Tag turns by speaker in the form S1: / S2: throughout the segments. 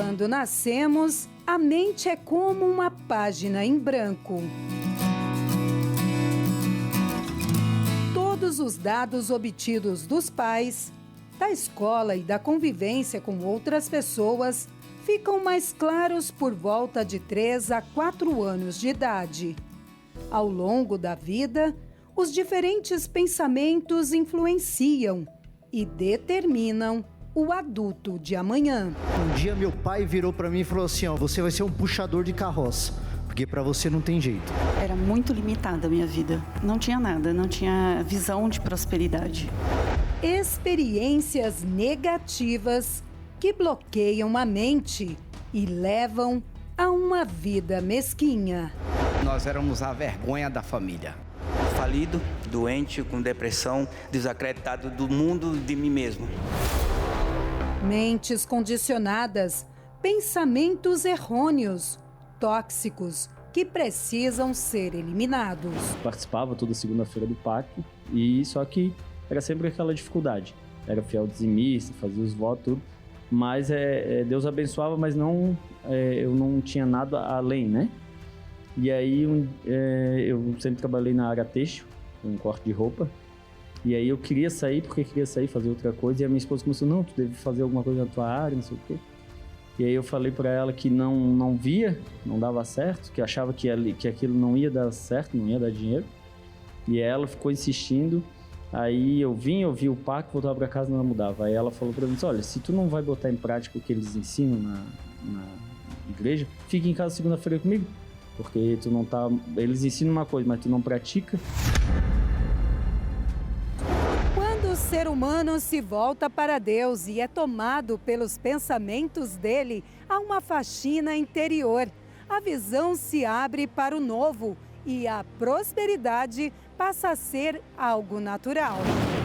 S1: Quando nascemos, a mente é como uma página em branco. Todos os dados obtidos dos pais, da escola e da convivência com outras pessoas ficam mais claros por volta de 3 a 4 anos de idade. Ao longo da vida, os diferentes pensamentos influenciam e determinam o adulto de amanhã.
S2: Um dia meu pai virou para mim e falou assim, você vai ser um puxador de carroça, porque para você não tem jeito.
S3: Era muito limitada a minha vida, não tinha nada, não tinha visão de prosperidade.
S1: Experiências negativas que bloqueiam a mente e levam a uma vida mesquinha.
S4: Nós éramos a vergonha da família.
S5: Falido, doente, com depressão, desacreditado do mundo, de mim mesmo.
S1: Mentes condicionadas, pensamentos errôneos, tóxicos, que precisam ser eliminados.
S6: Participava toda segunda-feira do pacto, e só que era sempre aquela dificuldade. Era fiel dizimista, fazia os votos, tudo. Mas Deus abençoava, mas não, eu não tinha nada além, né? E aí eu sempre trabalhei na área têxtil, com corte de roupa. E aí eu queria sair, porque queria sair, fazer outra coisa. E a minha esposa começou, não, tu deve fazer alguma coisa na tua área, não sei o quê. E aí eu falei pra ela que não via, não dava certo, que achava que aquilo não ia dar certo, não ia dar dinheiro. E ela ficou insistindo. Aí eu vi o pacto, voltava pra casa e não mudava. Aí ela falou pra mim, olha, se tu não vai botar em prática o que eles ensinam na igreja, fica em casa segunda-feira comigo. Porque tu não tá... Eles ensinam uma coisa, mas tu não pratica.
S1: Quando o ser humano se volta para Deus e é tomado pelos pensamentos dele, há uma faxina interior. A visão se abre para o novo e a prosperidade passa a ser algo natural.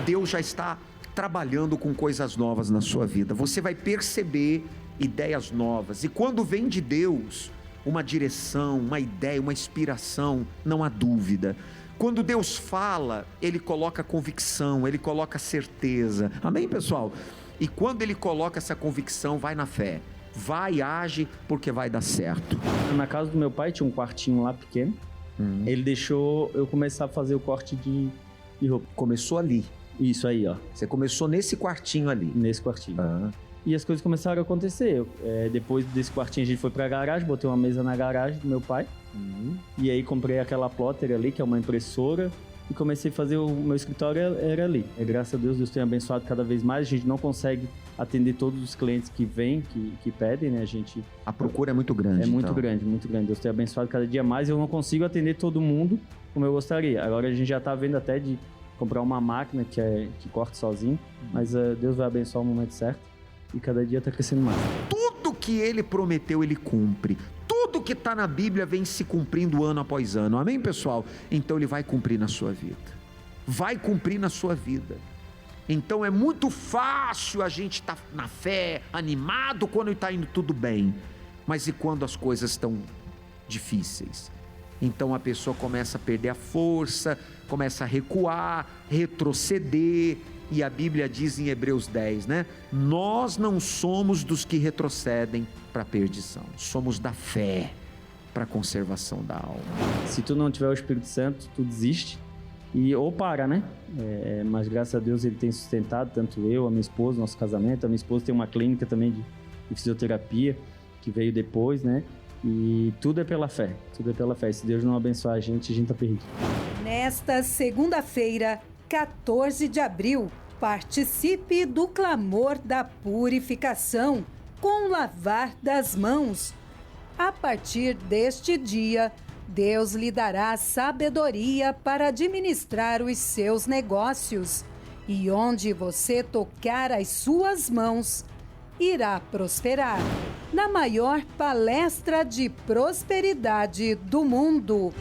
S7: Deus já está trabalhando com coisas novas na sua vida. Você vai perceber ideias novas. E quando vem de Deus uma direção, uma ideia, uma inspiração, não há dúvida. Quando Deus fala, Ele coloca convicção, Ele coloca certeza. Amém, pessoal? E quando Ele coloca essa convicção, vai na fé. Vai, age, porque vai dar certo.
S6: Na casa do meu pai tinha um quartinho lá pequeno. Ele deixou eu começar a fazer o corte de roupa.
S7: Começou ali.
S6: Isso aí, ó.
S7: Você começou nesse quartinho ali.
S6: Nesse quartinho. E as coisas começaram a acontecer. Depois desse quartinho a gente foi pra garagem, botei uma mesa na garagem do meu pai. E aí comprei aquela plotter ali, que é uma impressora, e comecei a fazer o meu escritório era ali. Graças a Deus, Deus tem abençoado cada vez mais. A gente não consegue atender todos os clientes que vêm, que pedem, né?
S7: A procura é muito grande.
S6: É muito grande, muito grande. Deus tem abençoado cada dia mais. Eu não consigo atender todo mundo como eu gostaria. Agora a gente já tá vendo até de comprar uma máquina que corta sozinho. Mas Deus vai abençoar o momento certo. E cada dia está crescendo mais.
S7: Tudo que Ele prometeu, Ele cumpre. Tudo que está na Bíblia vem se cumprindo ano após ano. Amém, pessoal? Então Ele vai cumprir na sua vida. Vai cumprir na sua vida. Então é muito fácil a gente estar na fé, animado quando está indo tudo bem. Mas e quando as coisas estão difíceis? Então a pessoa começa a perder a força, começa a recuar, retroceder. E a Bíblia diz em Hebreus 10, né? Nós não somos dos que retrocedem para a perdição. Somos da fé para a conservação da alma.
S6: Se tu não tiver o Espírito Santo, tu desiste. Ou para, né? Mas graças a Deus Ele tem sustentado, tanto eu, a minha esposa, nosso casamento. A minha esposa tem uma clínica também de fisioterapia, que veio depois, né? E tudo é pela fé, tudo é pela fé. Se Deus não abençoar a gente tá perdido.
S1: Nesta segunda-feira, 14 de abril, participe do clamor da purificação com o lavar das mãos. A partir deste dia, Deus lhe dará sabedoria para administrar os seus negócios. E onde você tocar as suas mãos, irá prosperar. Na maior palestra de prosperidade do mundo.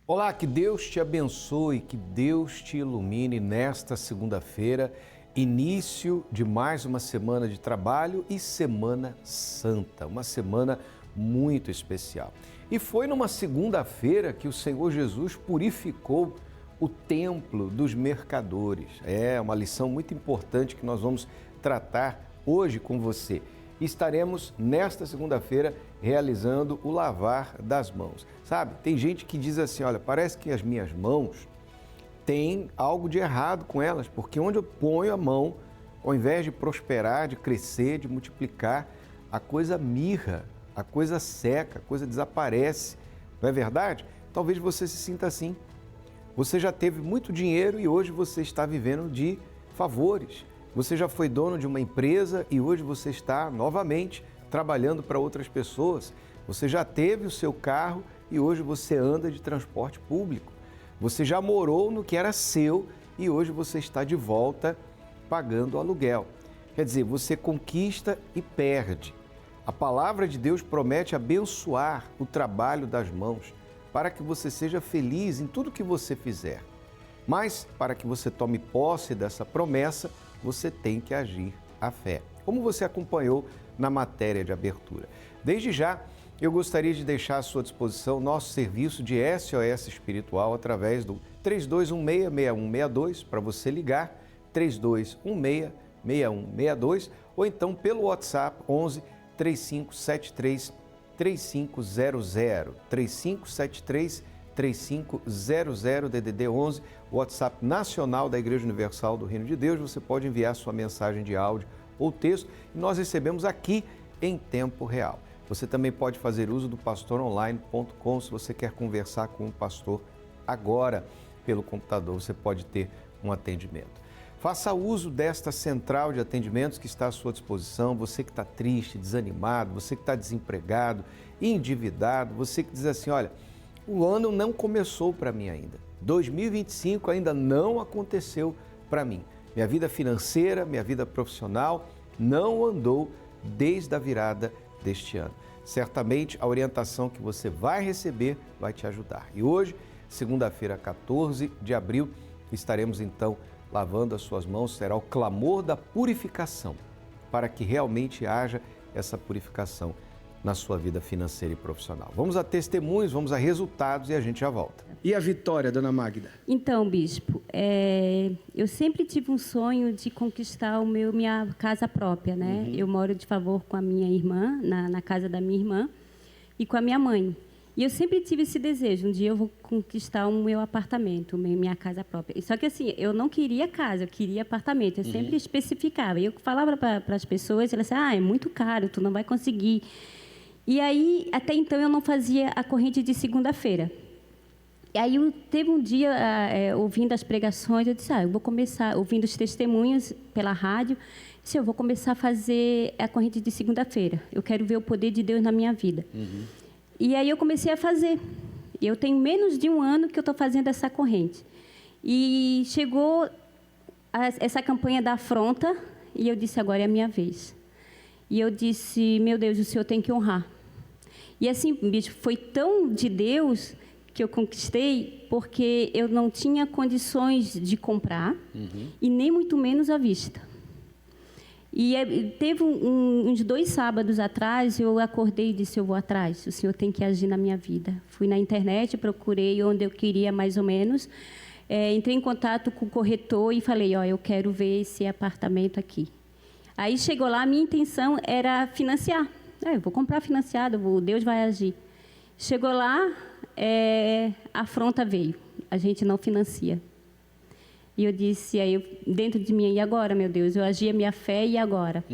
S8: Olá, que Deus te abençoe, que Deus te ilumine nesta segunda-feira, início de mais uma semana de trabalho e Semana Santa, uma semana muito especial. E foi numa segunda-feira que o Senhor Jesus purificou o templo dos mercadores. É uma lição muito importante que nós vamos tratar hoje com você. Estaremos nesta segunda-feira realizando o lavar das mãos. Sabe, tem gente que diz assim, olha, parece que as minhas mãos têm algo de errado com elas, porque onde eu ponho a mão, ao invés de prosperar, de crescer, de multiplicar, a coisa mirra, a coisa seca, a coisa desaparece. Não é verdade? Talvez você se sinta assim. Você já teve muito dinheiro e hoje você está vivendo de favores. Você já foi dono de uma empresa e hoje você está novamente trabalhando para outras pessoas. Você já teve o seu carro e hoje você anda de transporte público. Você já morou no que era seu e hoje você está de volta pagando aluguel. Quer dizer, você conquista e perde. A palavra de Deus promete abençoar o trabalho das mãos para que você seja feliz em tudo que você fizer. Mas, para que você tome posse dessa promessa, você tem que agir a fé, como você acompanhou na matéria de abertura. Desde já, eu gostaria de deixar à sua disposição nosso serviço de SOS espiritual através do 3216-6162 para você ligar, 3216-6162, ou então pelo WhatsApp 11 3573 3500, 3573 3500, DDD 11, WhatsApp nacional da Igreja Universal do Reino de Deus. Você pode enviar sua mensagem de áudio ou texto e nós recebemos aqui em tempo real. Você também pode fazer uso do pastoronline.com se você quer conversar com o pastor agora pelo computador, você pode ter um atendimento. Faça uso desta central de atendimentos que está à sua disposição, você que está triste, desanimado, você que está desempregado, endividado, você que diz assim, olha, o ano não começou para mim ainda, 2025 ainda não aconteceu para mim. Minha vida financeira, minha vida profissional não andou desde a virada deste ano. Certamente a orientação que você vai receber vai te ajudar. E hoje, segunda-feira, 14 de abril, estaremos então lavando as suas mãos, será o clamor da purificação, para que realmente haja essa purificação na sua vida financeira e profissional. Vamos a testemunhos, vamos a resultados e a gente já volta.
S9: E a vitória, dona Magda?
S10: Então, bispo, eu sempre tive um sonho de conquistar minha casa própria, né? Eu moro de favor com a minha irmã, na casa da minha irmã, e com a minha mãe. E eu sempre tive esse desejo, um dia eu vou conquistar o meu apartamento, minha casa própria. Só que assim, eu não queria casa, eu queria apartamento, eu sempre especificava. Eu falava para as pessoas, elas assim, é muito caro, tu não vai conseguir. E aí, até então, eu não fazia a corrente de segunda-feira. E aí, teve um dia, ouvindo as pregações, eu disse, eu vou começar, ouvindo os testemunhos pela rádio, disse, eu vou começar a fazer a corrente de segunda-feira. Eu quero ver o poder de Deus na minha vida. E aí, eu comecei a fazer. Eu tenho menos de um ano que eu estou fazendo essa corrente. E chegou essa campanha da afronta, e eu disse, agora é a minha vez. E eu disse, meu Deus, o Senhor tem que honrar. E assim, bicho, foi tão de Deus que eu conquistei, porque eu não tinha condições de comprar, e nem muito menos à vista. E teve uns 2 sábados atrás, eu acordei e disse, eu vou atrás, o Senhor tem que agir na minha vida. Fui na internet, procurei onde eu queria mais ou menos, entrei em contato com o corretor e falei, eu quero ver esse apartamento aqui. Aí chegou lá, a minha intenção era financiar. Eu vou comprar financiado, Deus vai agir. Chegou lá, a afronta veio, a gente não financia. E eu disse, dentro de mim, e agora, meu Deus? Eu agi a minha fé, e agora?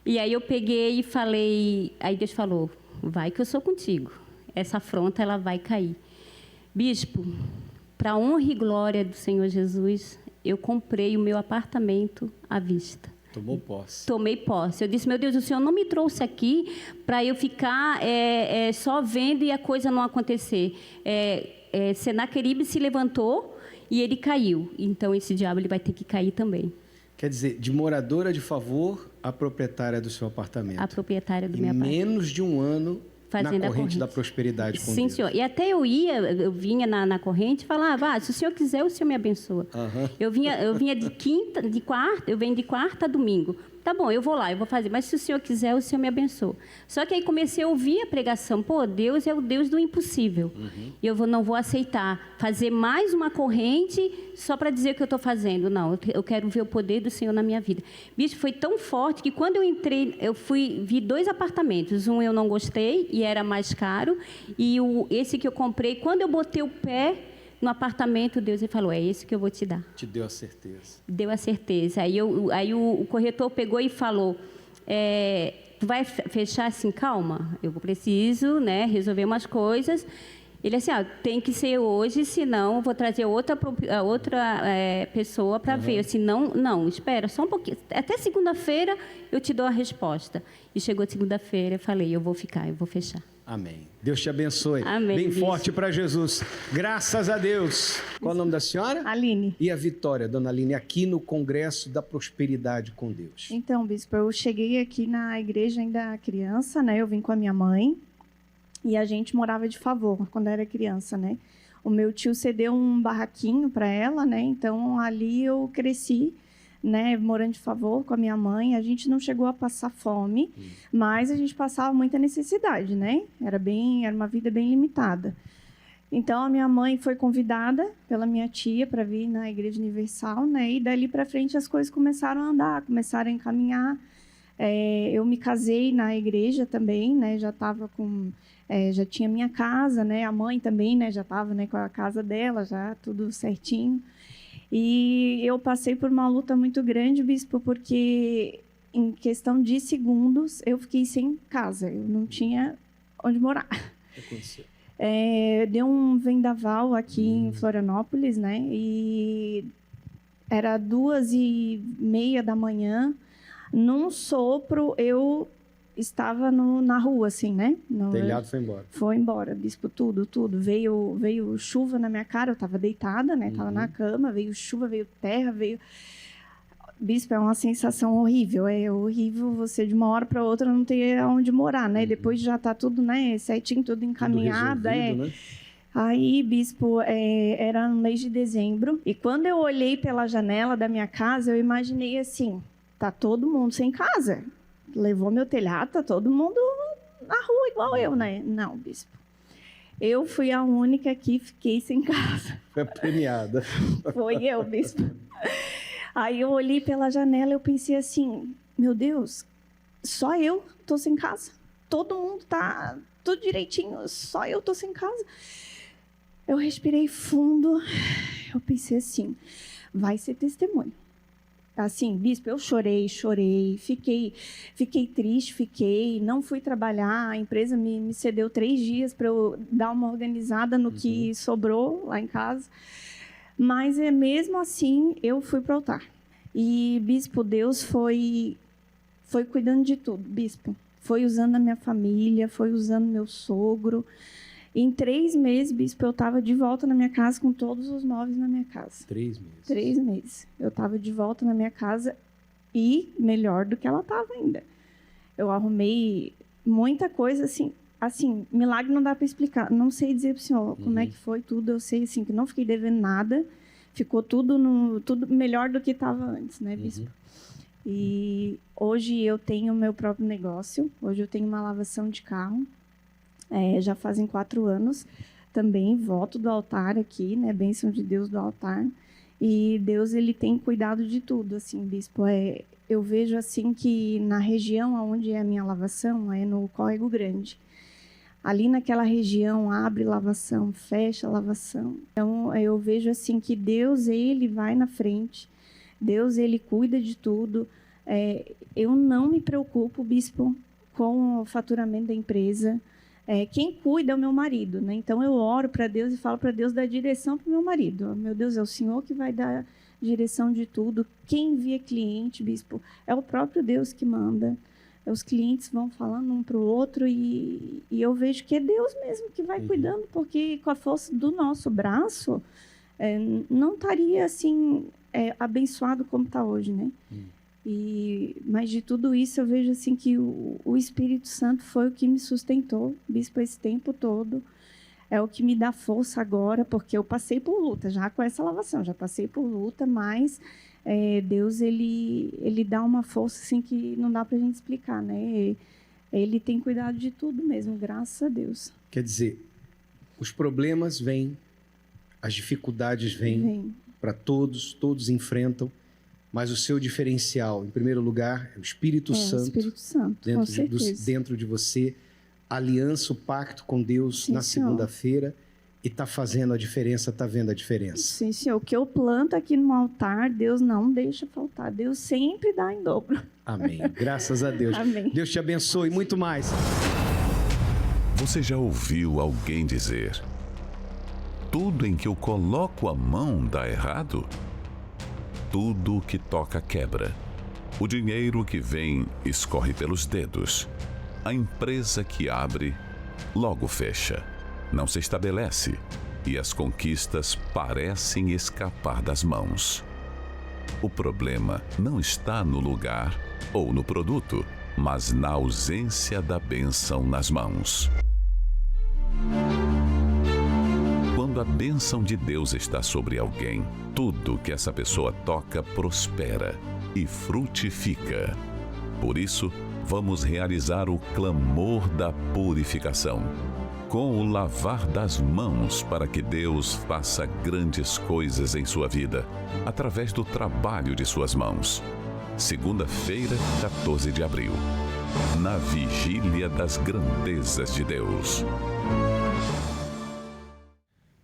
S10: E aí eu peguei e falei, aí Deus falou, vai que eu sou contigo. Essa afronta, ela vai cair. Bispo, para a honra e glória do Senhor Jesus, eu comprei o meu apartamento à vista.
S9: Tomou posse.
S10: Tomei posse. Eu disse, meu Deus, o Senhor não me trouxe aqui para eu ficar só vendo e a coisa não acontecer. Senaqueribe se levantou e ele caiu. Então, esse diabo ele vai ter que cair também.
S9: Quer dizer, de moradora de favor, a proprietária do seu apartamento.
S10: A proprietária do meu apartamento.
S9: Menos de um ano
S10: fazendo
S9: na corrente da prosperidade com
S10: Sim,
S9: Deus.
S10: senhor. E até eu vinha na corrente e falava, se o senhor quiser, o senhor me abençoa. Eu vinha de quarta, eu venho de quarta a domingo. tá bom, eu vou lá, eu vou fazer. Mas se o Senhor quiser, o Senhor me abençoa. Só que aí comecei a ouvir a pregação. Pô, Deus é o Deus do impossível. E eu não vou aceitar fazer mais uma corrente só para dizer o que eu estou fazendo. Não, eu quero ver o poder do Senhor na minha vida. Bicho, foi tão forte que quando eu entrei, vi 2 apartamentos. Um eu não gostei e era mais caro. E esse que eu comprei, quando eu botei o pé no apartamento, Deus ele falou, é esse que eu vou te dar.
S9: Te deu a certeza.
S10: Deu a certeza. Aí o corretor pegou e falou, tu vai fechar assim, calma, eu preciso, né, resolver umas coisas. Ele assim, tem que ser hoje, senão eu vou trazer outra pessoa para ver. Senão, não, espera só um pouquinho. Até segunda-feira eu te dou a resposta. E chegou segunda-feira, eu falei, eu vou ficar, eu vou fechar.
S9: Amém. Deus te abençoe.
S10: Amém.
S9: Bem forte para Jesus. Graças a Deus. Qual o nome da senhora?
S11: Aline.
S9: E a Vitória, dona Aline, aqui no Congresso da Prosperidade com Deus.
S11: Então, bispo, eu cheguei aqui na igreja ainda criança, né? Eu vim com a minha mãe e a gente morava de favor quando era criança, né? O meu tio cedeu um barraquinho para ela, né? Então, ali eu cresci, né, morando de favor com a minha mãe. A gente não chegou a passar fome, mas a gente passava muita necessidade, né? Era uma vida bem limitada. Então, a minha mãe foi convidada pela minha tia para vir na Igreja Universal, né? E dali para frente as coisas começaram a andar, começaram a encaminhar. Eu me casei na igreja também, né? Já estava já tinha minha casa, né? A mãe também, né? Já estava, né, com a casa dela, já tudo certinho. E eu passei por uma luta muito grande, bispo, porque em questão de segundos eu fiquei sem casa, eu não tinha onde morar.
S9: O que aconteceu?
S11: Deu um vendaval aqui em Florianópolis, né? E era 2:30 da manhã. Num sopro, eu estava na rua, assim, né?
S9: O telhado foi embora.
S11: Foi embora, bispo, tudo. Veio chuva na minha cara, eu estava deitada, né? Estava na cama, veio chuva, veio terra, Bispo, é uma sensação horrível. É horrível você, de uma hora para outra, não ter onde morar, né? Depois já está tudo, né, certinho, tudo encaminhado.
S9: Tudo resolvido, né?
S11: Aí, bispo, era no mês de dezembro. E quando eu olhei pela janela da minha casa, eu imaginei assim, tá todo mundo sem casa. Levou meu telhado, tá todo mundo na rua igual eu, né? Não, bispo. Eu fui a única que fiquei sem casa.
S9: Foi premiada.
S11: Foi eu, bispo. Aí eu olhei pela janela e eu pensei assim, meu Deus, só eu tô sem casa. Todo mundo tá tudo direitinho, só eu tô sem casa. Eu respirei fundo, eu pensei assim, vai ser testemunho. Assim, bispo, eu chorei, fiquei triste, não fui trabalhar, a empresa me cedeu 3 dias para eu dar uma organizada no que sobrou lá em casa, mas mesmo assim eu fui para o altar. E, bispo, Deus foi cuidando de tudo, bispo. Foi usando a minha família, foi usando meu sogro. Em 3 meses, bispo, eu estava de volta na minha casa com todos os móveis na minha casa.
S9: 3 meses?
S11: 3 meses. Eu estava de volta na minha casa e melhor do que ela estava ainda. Eu arrumei muita coisa, assim, milagre não dá para explicar. Não sei dizer para o senhor como é que foi tudo. Eu sei, assim, que não fiquei devendo nada. Ficou tudo melhor do que estava antes, né, bispo? E hoje eu tenho o meu próprio negócio. Hoje eu tenho uma lavação de carro. Já fazem 4 anos. Também voto do altar aqui, né? Bênção de Deus do altar. E Deus, ele tem cuidado de tudo, assim, bispo. Eu vejo, assim, que na região onde é a minha lavação, é no Córrego Grande. Ali naquela região, abre lavação, fecha lavação. Então, eu vejo, assim, que Deus, ele vai na frente. Deus, ele cuida de tudo. Eu não me preocupo, bispo, com o faturamento da empresa. Quem cuida é o meu marido, né? Então eu oro para Deus e falo para Deus dar direção para o meu marido. Meu Deus, é o Senhor que vai dar direção de tudo. Quem envia cliente, bispo, é o próprio Deus que manda. Os clientes vão falando um para o outro e eu vejo que é Deus mesmo que vai cuidando, porque com a força do nosso braço não estaria assim abençoado como está hoje, né? Mas de tudo isso eu vejo assim que o Espírito Santo foi o que me sustentou, bispo, esse tempo todo. É o que me dá força agora, porque eu passei por luta, já com essa lavação, já passei por luta, mas Deus, ele dá uma força assim que não dá para a gente explicar, né? Ele tem cuidado de tudo mesmo, graças a Deus.
S9: Quer dizer, os problemas vêm, as dificuldades vêm para todos enfrentam, mas o seu diferencial, em primeiro lugar, é o Espírito Santo.
S11: Espírito Santo,
S9: dentro de você, aliança, o pacto com Deus na segunda-feira, e está fazendo a diferença, está vendo a diferença.
S11: Sim, Senhor. O que eu planto aqui no altar, Deus não deixa faltar. Deus sempre dá em dobro.
S9: Amém. Graças a Deus.
S11: Amém.
S9: Deus te abençoe muito mais.
S12: Você já ouviu alguém dizer: tudo em que eu coloco a mão dá errado? Tudo que toca quebra. O dinheiro que vem escorre pelos dedos. A empresa que abre, logo fecha. Não se estabelece e as conquistas parecem escapar das mãos. O problema não está no lugar ou no produto, mas na ausência da bênção nas mãos. Quando a bênção de Deus está sobre alguém, tudo que essa pessoa toca prospera e frutifica. Por isso, vamos realizar o clamor da purificação, com o lavar das mãos, para que Deus faça grandes coisas em sua vida, através do trabalho de suas mãos. Segunda-feira, 14 de abril, na Vigília das Grandezas de Deus.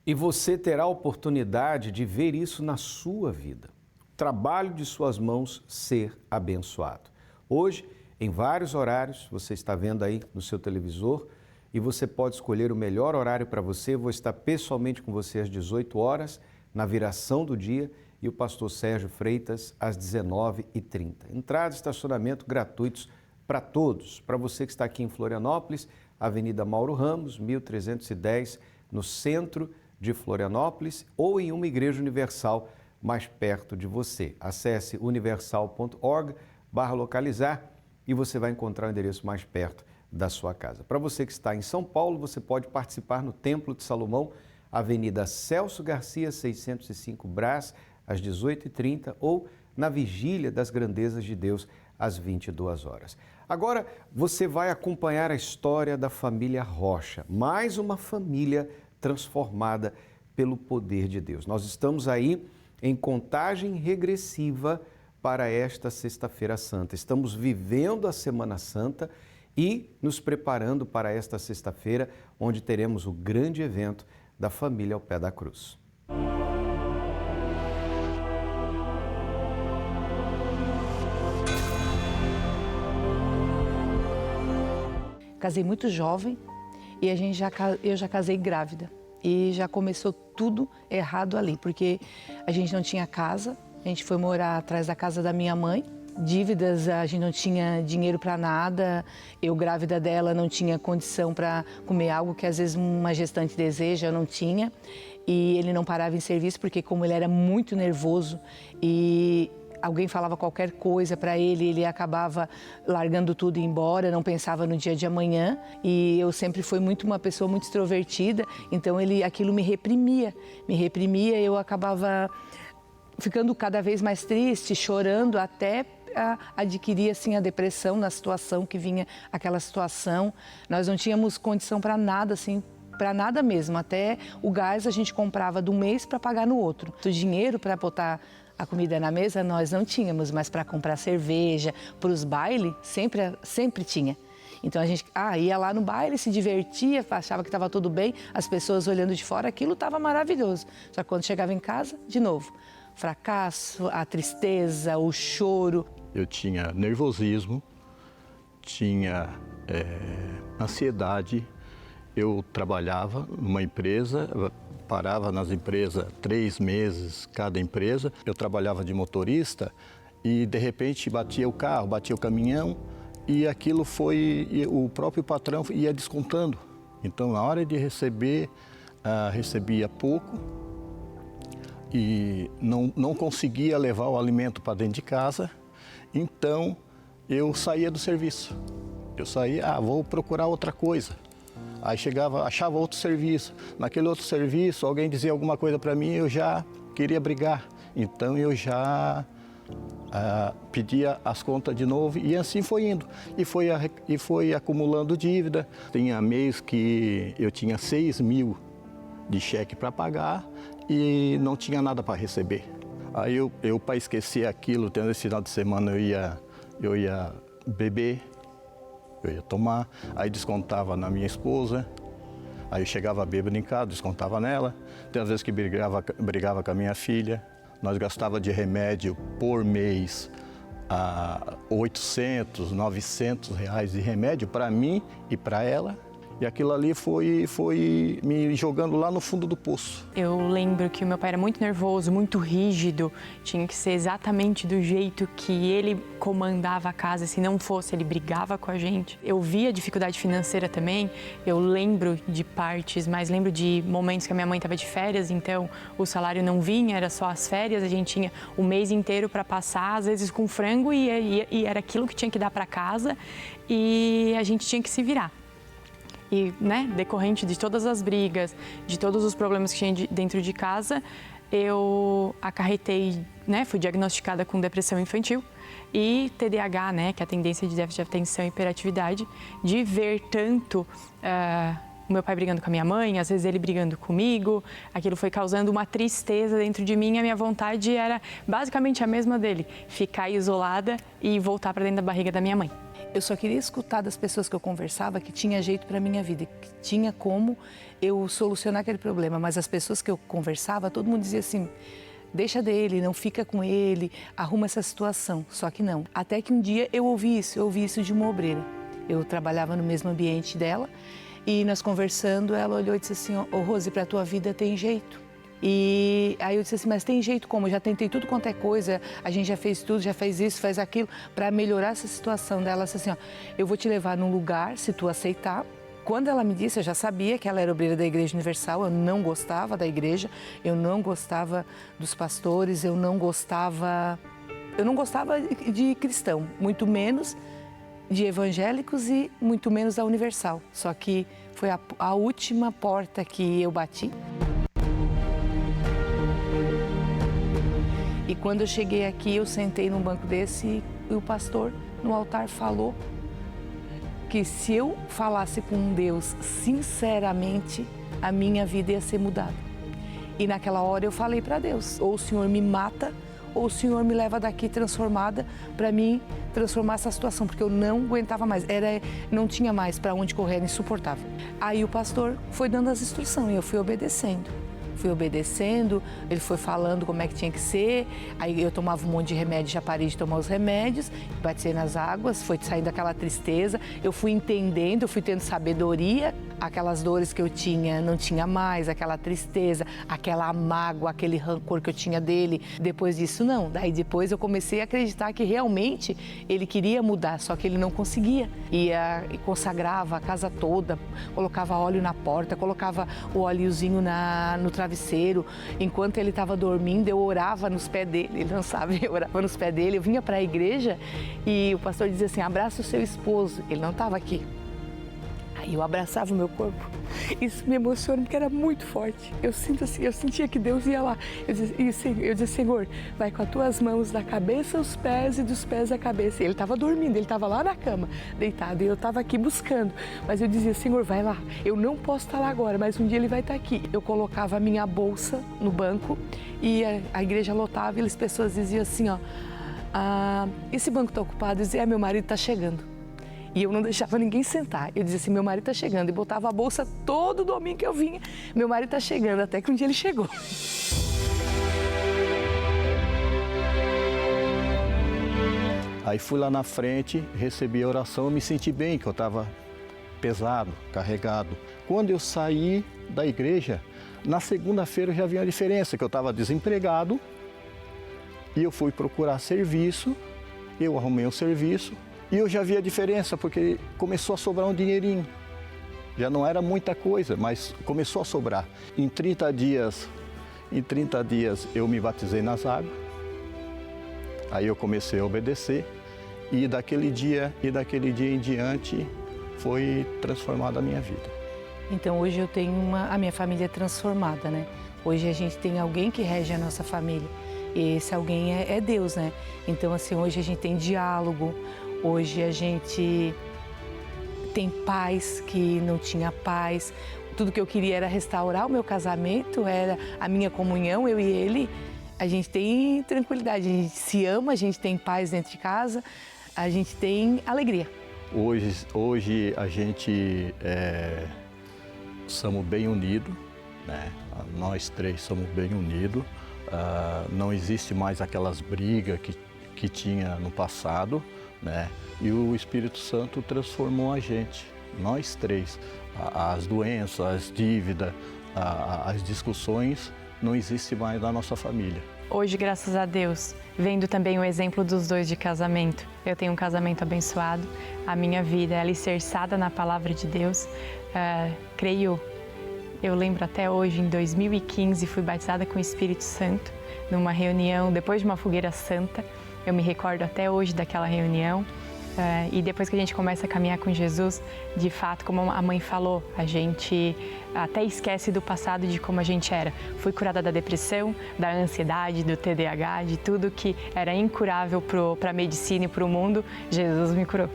S8: E você terá a oportunidade de ver isso na sua vida. O trabalho de suas mãos ser abençoado. Hoje, em vários horários, você está vendo aí no seu televisor, e você pode escolher o melhor horário para você. Eu vou estar pessoalmente com você às 18 horas, na viração do dia, e o pastor Sérgio Freitas às 19h30. Entrada e estacionamento gratuitos para todos. Para você que está aqui em Florianópolis, Avenida Mauro Ramos, 1310, no centro de Florianópolis, ou em uma igreja universal mais perto de você. Acesse universal.org/localizar e você vai encontrar o endereço mais perto da sua casa. Para você que está em São Paulo, você pode participar no Templo de Salomão, Avenida Celso Garcia, 605 Brás, às 18h30, ou na Vigília das Grandezas de Deus, às 22 horas. Agora, você vai acompanhar a história da família Rocha, mais uma família transformada pelo poder de Deus. Nós estamos aí em contagem regressiva para esta Sexta-feira Santa. Estamos vivendo a Semana Santa e nos preparando para esta sexta-feira, onde teremos o grande evento da família ao pé da cruz.
S13: Casei muito jovem e eu já casei grávida. E já começou tudo errado ali, porque a gente não tinha casa, a gente foi morar atrás da casa da minha mãe. Dívidas, a gente não tinha dinheiro para nada, eu grávida dela não tinha condição para comer algo que às vezes uma gestante deseja, eu não tinha. E ele não parava em serviço porque como ele era muito nervoso e alguém falava qualquer coisa para ele, ele acabava largando tudo e ir embora, não pensava no dia de amanhã. E eu sempre fui uma pessoa muito extrovertida, então aquilo me reprimia, eu acabava ficando cada vez mais triste, chorando até adquirir assim a depressão na situação que vinha aquela situação. Nós não tínhamos condição para nada assim, para nada mesmo. Até o gás a gente comprava de um mês para pagar no outro. O dinheiro para botar a comida na mesa nós não tínhamos, mas para comprar cerveja, para os bailes sempre tinha. Então a gente ia lá no baile, se divertia, achava que estava tudo bem, as pessoas olhando de fora, aquilo estava maravilhoso. Só que quando chegava em casa, de novo, fracasso, a tristeza, o choro.
S14: Eu tinha nervosismo, tinha ansiedade. Eu trabalhava numa empresa, parava nas empresas 3 meses cada empresa. Eu trabalhava de motorista e de repente batia o carro, batia o caminhão e aquilo o próprio patrão ia descontando. Então na hora de receber, recebia pouco e não conseguia levar o alimento para dentro de casa. Então, eu saía do serviço. Eu saía, vou procurar outra coisa. Aí achava outro serviço. Naquele outro serviço, alguém dizia alguma coisa para mim, eu já queria brigar. Então, eu já pedia as contas de novo e assim foi indo. E foi acumulando dívida. Tinha mês que eu tinha 6 mil de cheque para pagar e não tinha nada para receber. Aí eu para esquecer aquilo, tendo esse final de semana eu ia beber, eu ia tomar, aí descontava na minha esposa, aí eu chegava bêbado em casa, descontava nela. Tem às vezes que brigava com a minha filha. Nós gastava de remédio por mês R$800, R$900 de remédio para mim e para ela. E aquilo ali foi me jogando lá no fundo do poço.
S15: Eu lembro que o meu pai era muito nervoso, muito rígido. Tinha que ser exatamente do jeito que ele comandava a casa. Se não fosse, ele brigava com a gente. Eu via dificuldade financeira também. Eu lembro de partes, mas lembro de momentos que a minha mãe estava de férias, então o salário não vinha, era só as férias. A gente tinha o mês inteiro para passar, às vezes com frango, e era aquilo que tinha que dar para casa e a gente tinha que se virar. E, decorrente de todas as brigas, de todos os problemas que tinha dentro de casa, eu acarretei, fui diagnosticada com depressão infantil e TDAH, que é a tendência de déficit de atenção e hiperatividade, de ver tanto o meu pai brigando com a minha mãe, às vezes ele brigando comigo. Aquilo foi causando uma tristeza dentro de mim. A minha vontade era basicamente a mesma dele, ficar isolada e voltar para dentro da barriga da minha mãe.
S13: Eu só queria escutar das pessoas que eu conversava que tinha jeito para a minha vida, que tinha como eu solucionar aquele problema. Mas as pessoas que eu conversava, todo mundo dizia assim, deixa dele, não fica com ele, arruma essa situação. Só que não. Até que um dia eu ouvi isso de uma obreira. Eu trabalhava no mesmo ambiente dela e nós conversando, ela olhou e disse assim, ô Rose, para a tua vida tem jeito. E aí eu disse assim, mas tem jeito como? Eu já tentei tudo quanto é coisa, a gente já fez tudo, já fez isso, faz aquilo, para melhorar essa situação dela. Ela disse assim, eu vou te levar num lugar, se tu aceitar. Quando ela me disse, eu já sabia que ela era obreira da Igreja Universal, eu não gostava da igreja, eu não gostava dos pastores, eu não gostava de cristão, muito menos de evangélicos e muito menos da Universal. Só que foi a última porta que eu bati. E quando eu cheguei aqui, eu sentei num banco desse e o pastor no altar falou que se eu falasse com Deus sinceramente, a minha vida ia ser mudada. E naquela hora eu falei para Deus, ou o Senhor me mata, ou o Senhor me leva daqui transformada para mim transformar essa situação, porque eu não aguentava mais, não tinha mais para onde correr, era insuportável. Aí o pastor foi dando as instruções e eu fui obedecendo. Ele foi falando como é que tinha que ser, aí eu tomava um monte de remédio, já parei de tomar os remédios, batei nas águas, foi saindo aquela tristeza, eu fui entendendo, eu fui tendo sabedoria, aquelas dores que eu tinha, não tinha mais, aquela tristeza, aquela mágoa, aquele rancor que eu tinha dele. Depois disso, não. Daí depois eu comecei a acreditar que realmente ele queria mudar, só que ele não conseguia. E consagrava a casa toda, colocava óleo na porta, colocava o óleozinho no travesseiro. Enquanto ele estava dormindo, eu orava nos pés dele, ele não sabe, eu orava nos pés dele. Eu vinha para a igreja e o pastor dizia assim, abraça o seu esposo. Ele não estava aqui. Aí eu abraçava o meu corpo. Isso me emociona porque era muito forte. Eu sentia que Deus ia lá. Eu dizia, Senhor, vai com as tuas mãos da cabeça aos pés e dos pés à cabeça. E ele estava dormindo, ele estava lá na cama, deitado, e eu estava aqui buscando. Mas eu dizia, Senhor, vai lá. Eu não posso estar lá agora, mas um dia ele vai estar aqui. Eu colocava a minha bolsa no banco e a igreja lotava e as pessoas diziam assim, esse banco está ocupado. Eu dizia, meu marido está chegando. E eu não deixava ninguém sentar. Eu dizia assim, meu marido está chegando. E botava a bolsa todo domingo que eu vinha. Meu marido está chegando, até que um dia ele chegou.
S14: Aí fui lá na frente, recebi a oração, me senti bem, que eu estava pesado, carregado. Quando eu saí da igreja, na segunda-feira eu já vi a diferença, que eu estava desempregado e eu fui procurar serviço, eu arrumei um serviço, e eu já vi a diferença, porque começou a sobrar um dinheirinho. Já não era muita coisa, mas começou a sobrar. Em 30 dias eu me batizei nas águas. Aí eu comecei a obedecer. E daquele dia em diante foi transformada a minha vida.
S13: Então hoje eu tenho a minha família transformada, né? Hoje a gente tem alguém que rege a nossa família. E esse alguém é Deus, né? Então, assim, hoje a gente tem diálogo, hoje a gente tem paz que não tinha paz. Tudo que eu queria era restaurar o meu casamento, era a minha comunhão, eu e ele. A gente tem tranquilidade, a gente se ama, a gente tem paz dentro de casa, a gente tem alegria.
S14: Hoje a gente somos bem unidos, né? Nós três somos bem unidos. Não existe mais aquelas brigas que tinha no passado, né? E o Espírito Santo transformou a gente, nós três. As doenças, as dívidas, as discussões não existem mais na nossa família.
S15: Hoje, graças a Deus, vendo também o exemplo dos dois de casamento, eu tenho um casamento abençoado, a minha vida é alicerçada na palavra de Deus. Eu lembro até hoje, em 2015, fui batizada com o Espírito Santo, numa reunião, depois de uma fogueira santa. Eu me recordo até hoje daquela reunião. E depois que a gente começa a caminhar com Jesus, de fato, como a mãe falou, a gente até esquece do passado, de como a gente era. Fui curada da depressão, da ansiedade, do TDAH, de tudo que era incurável para a medicina e para o mundo, Jesus me curou.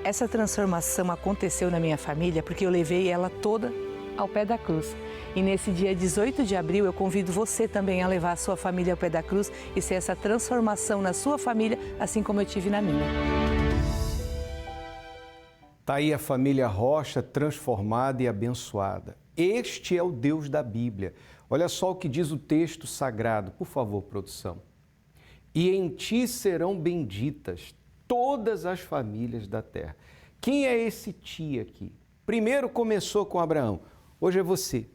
S13: Essa transformação aconteceu na minha família porque eu levei ela toda ao pé da cruz. E nesse dia 18 de abril, eu convido você também a levar a sua família ao pé da cruz e ser essa transformação na sua família, assim como eu tive na minha.
S8: Está aí a família Rocha transformada e abençoada. Este é o Deus da Bíblia. Olha só o que diz o texto sagrado. Por favor, produção. E em ti serão benditas todas as famílias da terra. Quem é esse ti aqui? Primeiro começou com Abraão, hoje é você.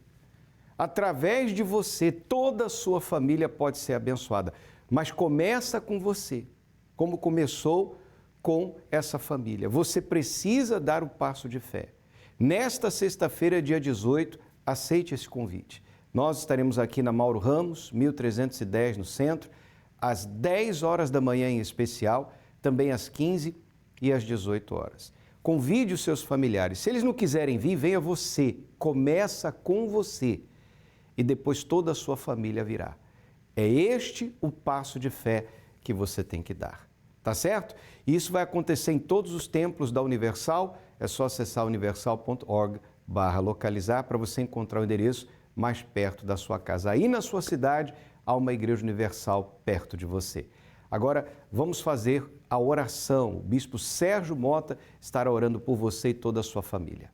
S8: Através de você, toda a sua família pode ser abençoada. Mas começa com você, como começou com essa família. Você precisa dar o passo de fé. Nesta sexta-feira, dia 18, aceite esse convite. Nós estaremos aqui na Mauro Ramos, 1310, no centro, às 10 horas da manhã em especial, também às 15 e às 18 horas. Convide os seus familiares. Se eles não quiserem vir, venha você. Começa com você e depois toda a sua família virá. É este o passo de fé que você tem que dar. Tá certo? E isso vai acontecer em todos os templos da Universal. É só acessar universal.org/localizar para você encontrar o endereço mais perto da sua casa. Aí na sua cidade há uma igreja universal perto de você. Agora vamos fazer a oração. O bispo Sérgio Mota estará orando por você e toda a sua família.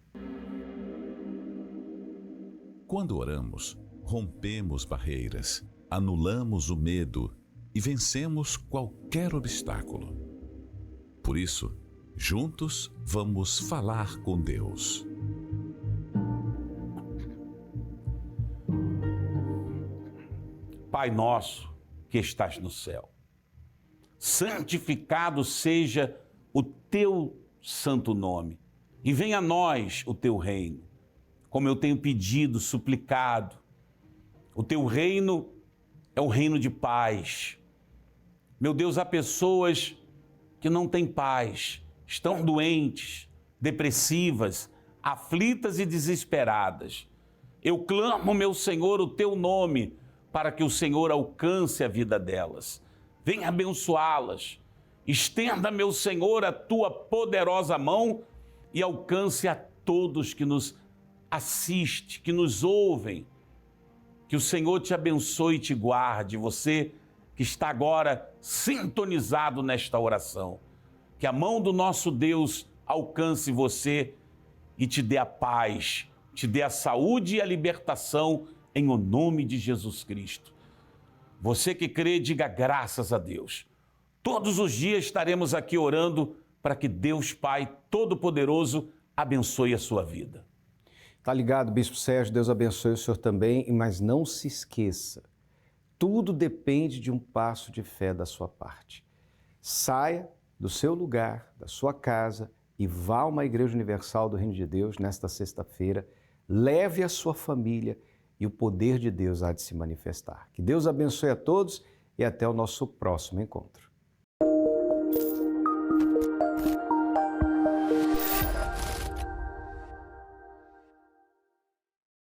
S12: Quando oramos, rompemos barreiras, anulamos o medo e vencemos qualquer obstáculo. Por isso, juntos vamos falar com Deus.
S16: Pai nosso que estás no céu, santificado seja o teu santo nome e venha a nós o teu reino. Como eu tenho pedido, suplicado, o teu reino é o reino de paz. Meu Deus, há pessoas que não têm paz, estão doentes, depressivas, aflitas e desesperadas. Eu clamo, meu Senhor, o teu nome, para que o Senhor alcance a vida delas. Venha abençoá-las. Estenda, meu Senhor, a tua poderosa mão e alcance a todos que nos assistem, que nos ouvem. Que o Senhor te abençoe e te guarde, você que está agora sintonizado nesta oração. Que a mão do nosso Deus alcance você e te dê a paz, te dê a saúde e a libertação em o nome de Jesus Cristo. Você que crê, diga graças a Deus. Todos os dias estaremos aqui orando para que Deus Pai Todo-Poderoso abençoe a sua vida.
S8: Tá ligado, Bispo Sérgio? Deus abençoe o senhor também, mas não se esqueça, tudo depende de um passo de fé da sua parte. Saia do seu lugar, da sua casa e vá a uma Igreja Universal do Reino de Deus nesta sexta-feira, leve a sua família e o poder de Deus há de se manifestar. Que Deus abençoe a todos e até o nosso próximo encontro.